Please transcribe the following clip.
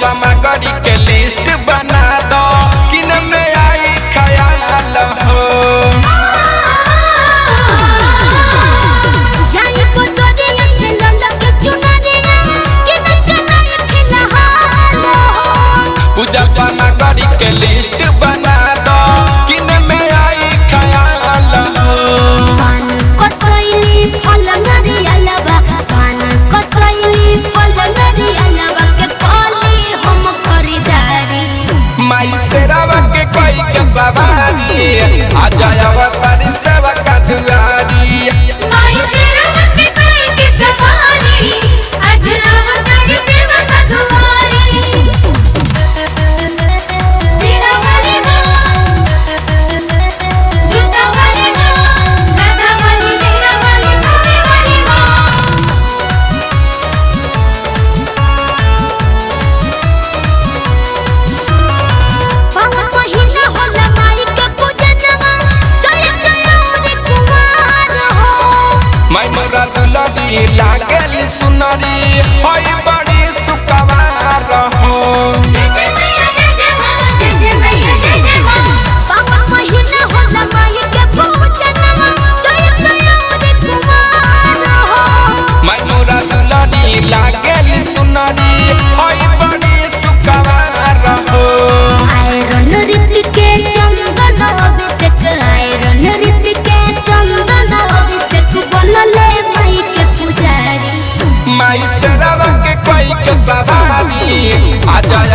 सामग्री के लिस्ट बना दो किन में आई ख्याल हो। पूजा सामग्री के लिस्ट बना दो किन में आई ख्याल हो। माई शेरावा के कोई के सवारी आ जाए अवतारी सेवा का दुआरी। माई शेरावा के कोई के सवारी आ जाए अवतारी सेवा का दुआरी। शेरावाली माँ जुटावाली माँ दादावाली शेरावाली खानेवाली माँ। लागल सुनरी होई बड़ी सुकवार हो। मोरा दुलरी लागल सुनरी होई बड़ी सुकवार हो। आयरन रीत के चंदन अभिषेक आयरन रीत के चंदन अभिषेक बनले माई के पुजारी। माई शेरावा के कोई के सवारी आ जाए